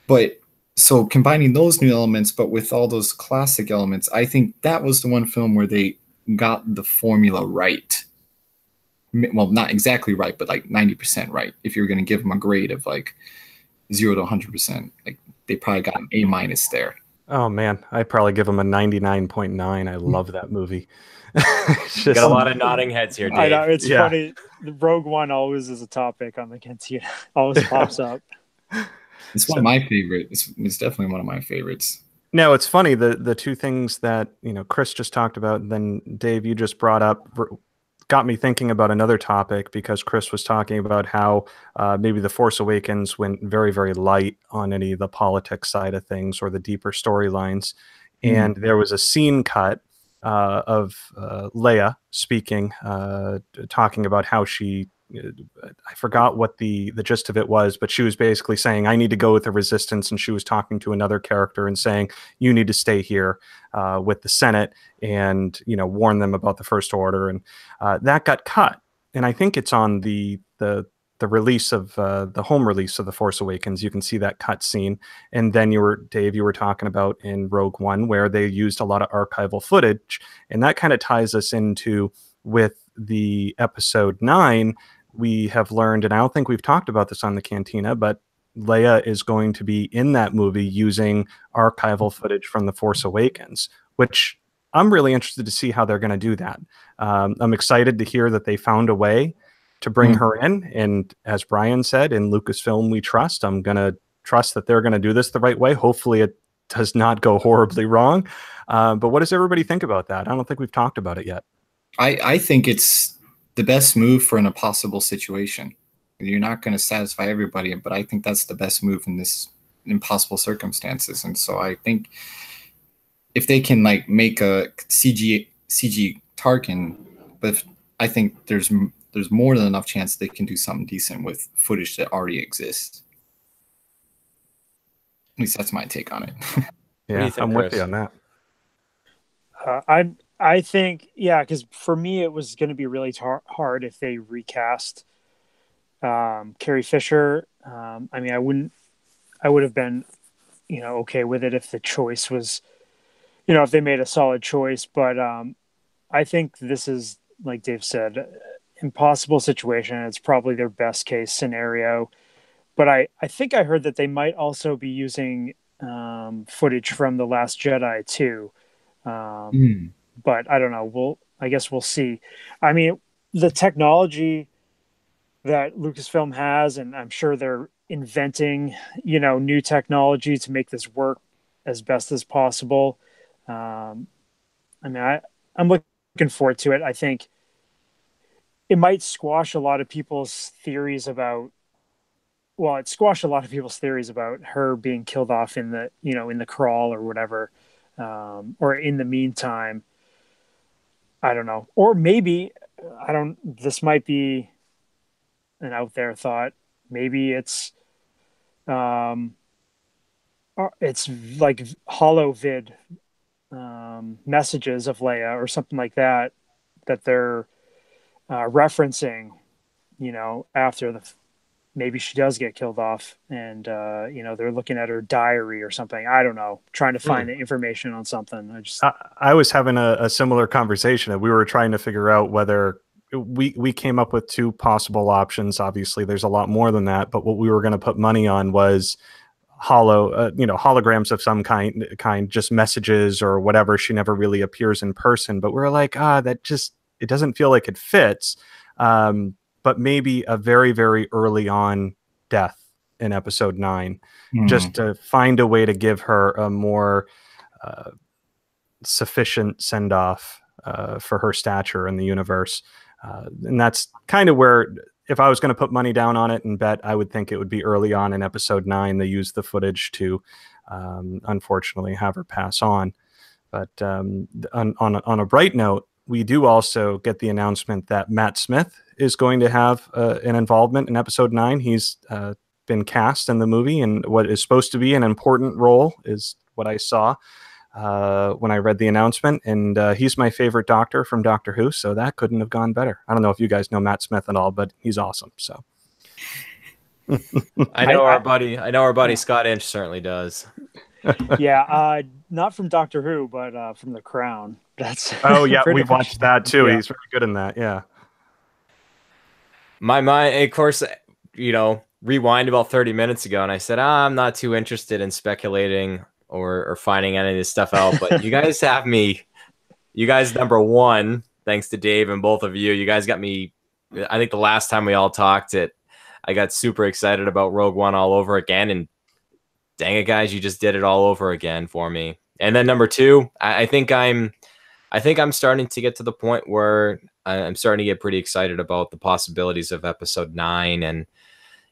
But so combining those new elements, but with all those classic elements, I think that was the one film where they got the formula right. Well, not exactly right, but like 90% right. If you're going to give them a grade of like 0 to 100%, like they probably got an A- there. Oh man, I probably give them a 99.9. I love that movie. Got a lot of nodding heads here, Dave. I know, it's funny. The Rogue One always is a topic on the Cantina. Always pops up. It's one of my favorites. It's definitely one of my favorites. No, it's funny. The two things that Chris just talked about, and then Dave, you just brought up, got me thinking about another topic, because Chris was talking about how maybe The Force Awakens went very, very light on any of the politics side of things or the deeper storylines. And there was a scene cut of Leia speaking, talking about how she, I forgot what the gist of it was, but she was basically saying, I need to go with the Resistance. And she was talking to another character and saying, you need to stay here with the Senate and, warn them about the First Order. And that got cut. And I think it's on the release of the home release of The Force Awakens. You can see that cut scene. And then Dave, you were talking about in Rogue One, where they used a lot of archival footage. And that kind of ties us into with the episode 9. We have learned, and I don't think we've talked about this on the Cantina, but Leia is going to be in that movie using archival footage from The Force Awakens, which I'm really interested to see how they're going to do that. I'm excited to hear that they found a way to bring her in. And as Brian said, in Lucasfilm, we trust. I'm going to trust that they're going to do this the right way. Hopefully it does not go horribly wrong. But what does everybody think about that? I don't think we've talked about it yet. I think it's the best move for an impossible situation. You're not going to satisfy everybody, but I think that's the best move in this impossible circumstances. And so I think if they can make a CG Tarkin, but I think there's more than enough chance they can do something decent with footage that already exists. At least that's my take on it. Yeah, I'm with you on that. I think, because for me it was going to be really hard if they recast Carrie Fisher. I would have been, okay with it if the choice was, if they made a solid choice. But I think this is, like Dave said, impossible situation. It's probably their best case scenario. But I think I heard that they might also be using footage from The Last Jedi too. But I don't know. I guess we'll see. I mean, the technology that Lucasfilm has, and I'm sure they're inventing, new technology to make this work as best as possible. I mean, I'm looking forward to it. I think it might squash a lot of people's theories about. Well, it squashed a lot of people's theories about her being killed off in the crawl or whatever, or in the meantime. I don't know, or maybe I don't. This might be an out there thought. Maybe it's like hollow vid messages of Leia or something like that they're referencing. After maybe she does get killed off, and they're looking at her diary or something. I don't know, trying to find the information on something. I was having a similar conversation, and we were trying to figure out whether we came up with two possible options. Obviously there's a lot more than that, but what we were going to put money on was holograms of some kind, just messages or whatever. She never really appears in person, but we're like, it doesn't feel like it fits. But maybe a very, very early on death in episode 9, just to find a way to give her a more sufficient send off for her stature in the universe. And that's kind of where, if I was going to put money down on it and bet, I would think it would be early on in episode 9. They used the footage to, unfortunately, have her pass on. But on a bright note, we do also get the announcement that Matt Smith is going to have an involvement in episode 9. He's been cast in the movie, and what is supposed to be an important role is what I saw when I read the announcement. And he's my favorite Doctor from Doctor Who, so that couldn't have gone better. I don't know if you guys know Matt Smith at all, but he's awesome. So I know our buddy Scott Inch certainly does. Yeah, not from Doctor Who, but from The Crown. That's we've watched that too. Yeah. He's very good in that. Yeah. My mind, of course, rewind about 30 minutes ago, and I said, I'm not too interested in speculating or finding any of this stuff out. But you guys have me. You guys, number one, thanks to Dave and both of you, you guys got me. I think the last time we all talked, I got super excited about Rogue One all over again, and dang it, guys, you just did it all over again for me. And then number two, I think I'm starting to get to the point where I'm starting to get pretty excited about the possibilities of episode 9. And,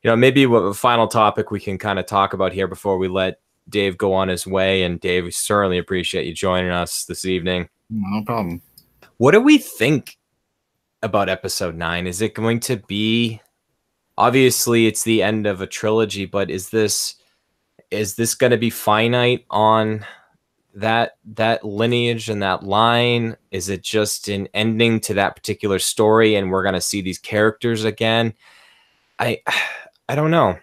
maybe a final topic we can kind of talk about here before we let Dave go on his way. And Dave, we certainly appreciate you joining us this evening. No problem. What do we think about episode 9? Is it going to be, obviously it's the end of a trilogy, but is this going to be finite on that lineage and that line? Is it just an ending to that particular story and we're going to see these characters again? I don't know.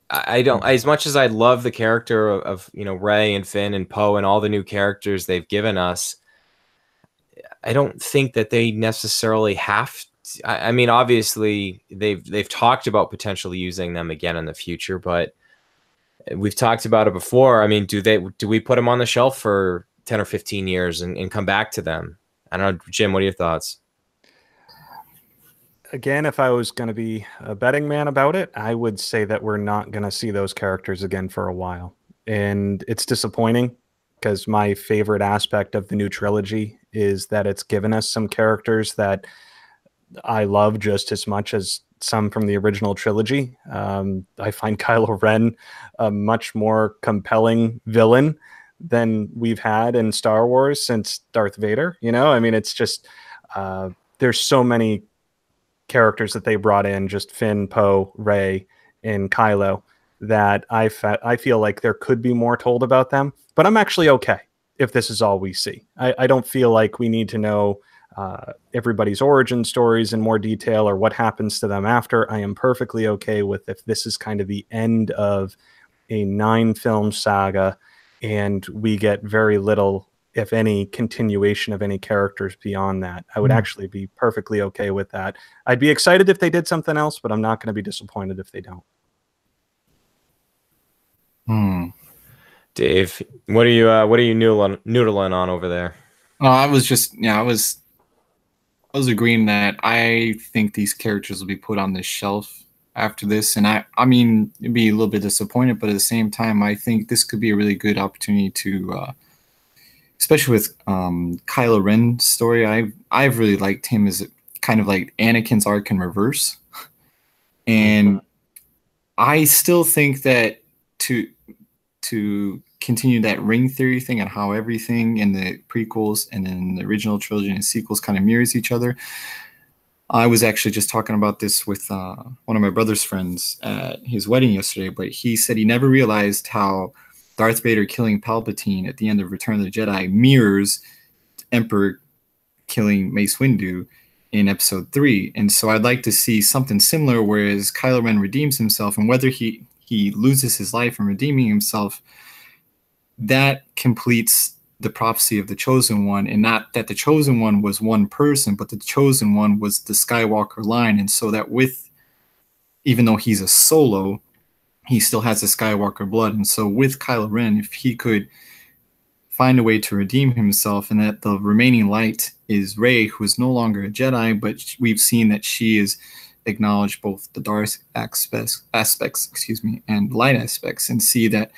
I don't, as much as I love the character of Rey and Finn and Poe and all the new characters they've given us, I don't think that they necessarily have to. I mean, obviously they've talked about potentially using them again in the future, but we've talked about it before. I mean, do we put them on the shelf for 10 or 15 years and come back to them? I don't know, Jim, what are your thoughts? Again, if I was going to be a betting man about it, I would say that we're not going to see those characters again for a while. And it's disappointing because my favorite aspect of the new trilogy is that it's given us some characters that I love just as much as some from the original trilogy. I find Kylo Ren a much more compelling villain than we've had in Star Wars since Darth Vader. I mean, it's just there's so many characters that they brought in, just Finn, Poe, Rey, and Kylo, that I feel like there could be more told about them. But I'm actually okay if this is all we see. I don't feel like we need to know everybody's origin stories in more detail or what happens to them after. I am perfectly okay with if this is kind of the end of a 9-film saga and we get very little if any, continuation of any characters beyond that. I would actually be perfectly okay with that. I'd be excited if they did something else, but I'm not going to be disappointed if they don't. Dave, what are you noodling on over there? I was agreeing that I think these characters will be put on the shelf after this, and I mean, it'd be a little bit disappointed, but at the same time, I think this could be a really good opportunity to, especially with Kylo Ren's story. I've really liked him as kind of like Anakin's arc in reverse, and I still think that to continue that ring theory thing and how everything in the prequels and in the original trilogy and sequels kind of mirrors each other. I was actually just talking about this with one of my brother's friends at his wedding yesterday, but he said he never realized how Darth Vader killing Palpatine at the end of Return of the Jedi mirrors Emperor killing Mace Windu in Episode 3. And so I'd like to see something similar, whereas Kylo Ren redeems himself, and whether he loses his life in redeeming himself, that completes the prophecy of the Chosen One, and not that the Chosen One was one person, but the Chosen One was the Skywalker line. And so that even though he's a Solo, he still has the Skywalker blood. And so with Kylo Ren, if he could find a way to redeem himself, and that the remaining light is Rey, who is no longer a Jedi, but we've seen that she is acknowledged both the dark aspects, and light aspects, and see that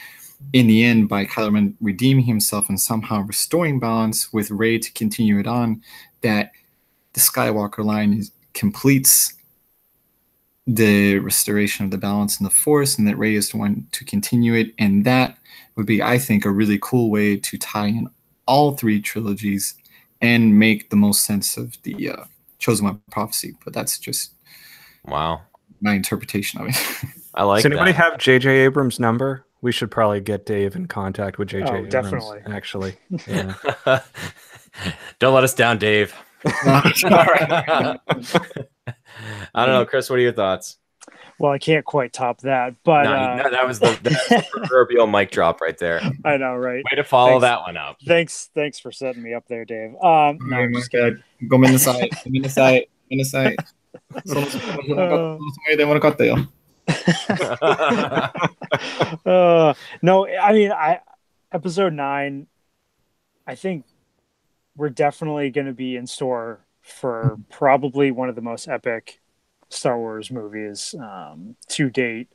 in the end, by Kylo Ren redeeming himself and somehow restoring balance with Rey to continue it on, that the Skywalker line completes the restoration of the balance in the Force, and that Rey is the one to continue it. And that would be, I think, a really cool way to tie in all three trilogies and make the most sense of the Chosen One prophecy. But that's just my interpretation of it. I like. Does anybody have J.J. Abrams' number? We should probably get Dave in contact with J.J. Abrams. Definitely. Actually, yeah. Don't let us down, Dave. I don't know, Chris. What are your thoughts? Well, I can't quite top that, but no, that was the proverbial mic drop right there. I know, right? Way to follow that one up. Thanks for setting me up there, Dave. No, I'm just kidding. Go inside. No, I mean, Episode 9, I think we're definitely going to be in store for probably one of the most epic Star Wars movies to date.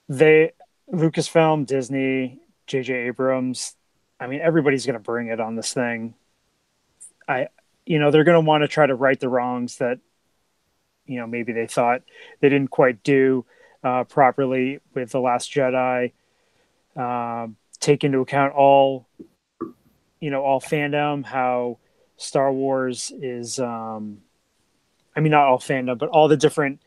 Lucasfilm, Disney, J.J. Abrams, I mean, everybody's going to bring it on this thing. They're going to want to try to right the wrongs that, maybe they thought they didn't quite do properly with The Last Jedi. Take into account all fandom, how Star Wars is, not all fandom, but all the different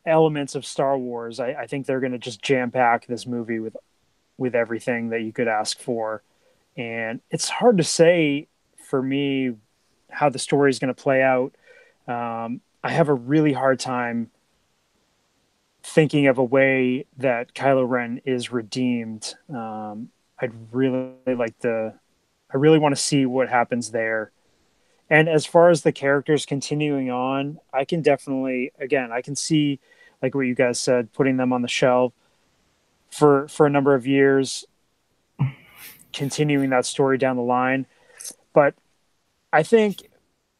elements of Star Wars. I think they're going to just jam pack this movie with everything that you could ask for. And it's hard to say for me how the story is going to play out. I have a really hard time thinking of a way that Kylo Ren is redeemed. I really want to see what happens there. And as far as the characters continuing on, I can see, like what you guys said, putting them on the shelf for a number of years, continuing that story down the line. But I think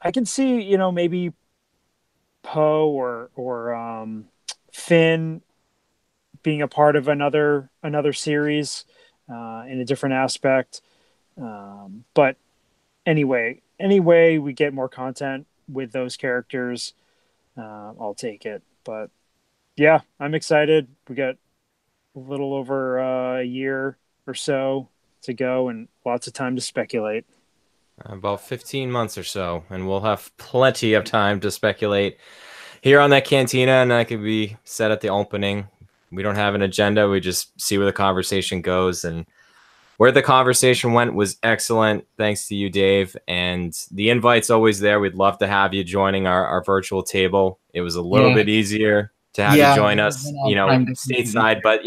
I can see, maybe Poe or Finn being a part of another series in a different aspect. But anyway, we get more content with those characters, I'll take it. But yeah, I'm excited. We got a little over a year or so to go and lots of time to speculate. About 15 months or so, and we'll have plenty of time to speculate here on that Cantina, and that could be said at the opening. We don't have an agenda. We just see where the conversation goes, and where the conversation went was excellent. Thanks to you, Dave. And the invite's always there. We'd love to have you joining our virtual table. It was a little bit easier to have you join us, stateside, but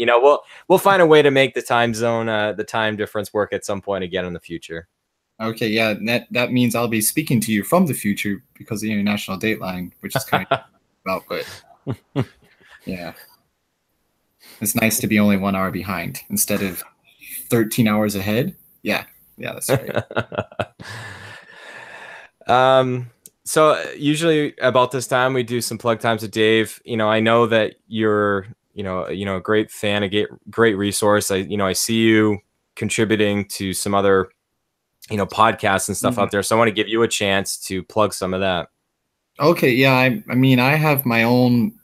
we'll find a way to make the time zone, the time difference work at some point again in the future. Okay, yeah, that means I'll be speaking to you from the future because of the International Dateline, which is kind of about, but yeah. It's nice to be only 1 hour behind instead of 13 hours ahead. Yeah, that's right. So usually about this time we do some plug times with Dave. I know that you're, a great fan, a great resource. I see you contributing to some other, podcasts and stuff out there. So I want to give you a chance to plug some of that. Okay, yeah, I mean, I have my own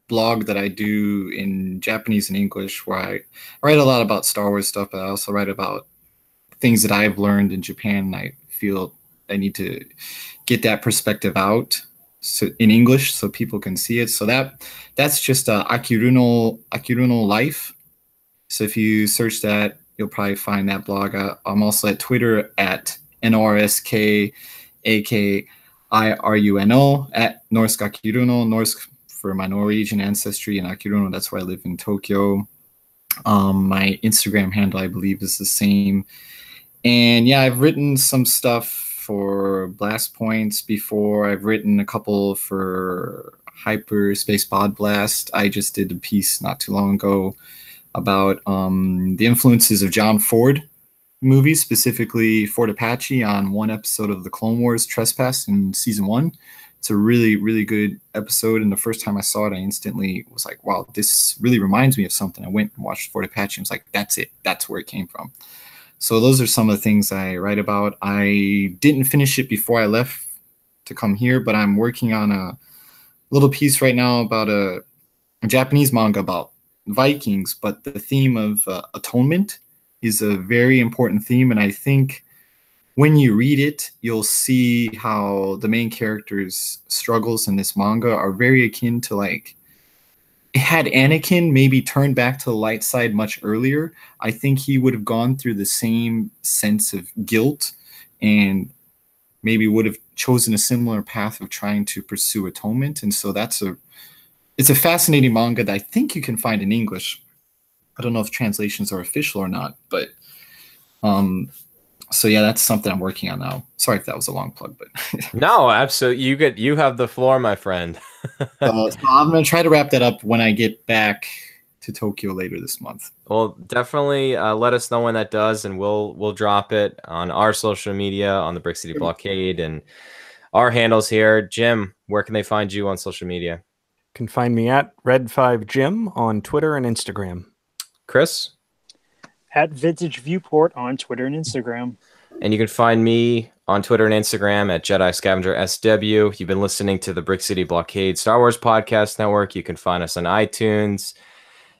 blog that I do in Japanese and English where I write a lot about Star Wars stuff, but I also write about things that I've learned in Japan. And I feel I need to get that perspective out in English so people can see it. So that's just Akiruno Life. So if you search that, you'll probably find that blog. I'm also at Twitter at NORSKAKIRUNO at Norsk Akiruno. Norsk for my Norwegian ancestry, and Akiruno, that's where I live in Tokyo. My Instagram handle, I believe, is the same. And yeah, I've written some stuff for Blast Points before. I've written a couple for Hyperspace Bod Blast. I just did a piece not too long ago about the influences of John Ford movies, specifically Fort Apache, on one episode of the Clone Wars Trespass in season 1. It's a really, really good episode. And the first time I saw it, I instantly was like, wow, this really reminds me of something. I went and watched Fort Apache and was like, that's it. That's where it came from. So those are some of the things I write about. I didn't finish it before I left to come here, but I'm working on a little piece right now about a Japanese manga about Vikings, but the theme of atonement is a very important theme. And I think when you read it, you'll see how the main character's struggles in this manga are very akin to, like, had Anakin maybe turned back to the light side much earlier, I think he would have gone through the same sense of guilt and maybe would have chosen a similar path of trying to pursue atonement. And so it's a fascinating manga that I think you can find in English. I don't know if translations are official or not, but so yeah, that's something I'm working on now. Sorry if that was a long plug, but no, absolutely. You have the floor, my friend. So I'm going to try to wrap that up when I get back to Tokyo later this month. Well, definitely let us know when that does, and we'll drop it on our social media, on the Brick City Blockade, and our handles here. Jim, where can they find you on social media? You can find me at Red5Jim on Twitter and Instagram. Chris? At Vintage Viewport on Twitter and Instagram. And you can find me on Twitter and Instagram at Jedi Scavenger SW. You've been listening to the Brick City Blockade Star Wars Podcast Network. You can find us on iTunes,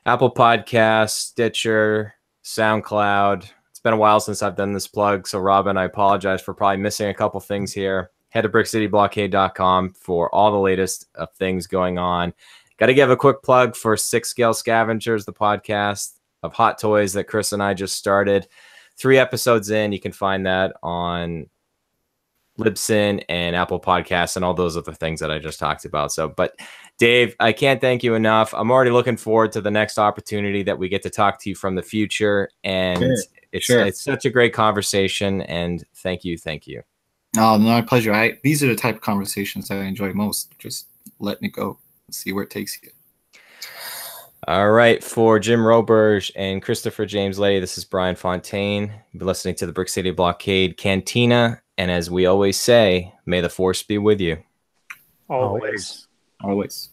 Apple Podcasts, Stitcher, SoundCloud. It's been a while since I've done this plug, so Robin, I apologize for probably missing a couple things here. Head to brickcityblockade.com for all the latest of things going on. Got to give a quick plug for 6 Scale Scavengers, the podcast of hot toys that Chris and I just started. 3 episodes in, you can find that on Libsyn and Apple Podcasts and all those other things that I just talked about. So, but Dave, I can't thank you enough. I'm already looking forward to the next opportunity that we get to talk to you from the future. And it's such a great conversation. And thank you. Oh, no, my pleasure. These are the type of conversations that I enjoy most. Just letting it go and see where it takes you. All right. For Jim Roberge and Christopher James Lay, this is Brian Fontaine. You've been listening to the Brick City Blockade Cantina. And as we always say, may the force be with you. Always. Always.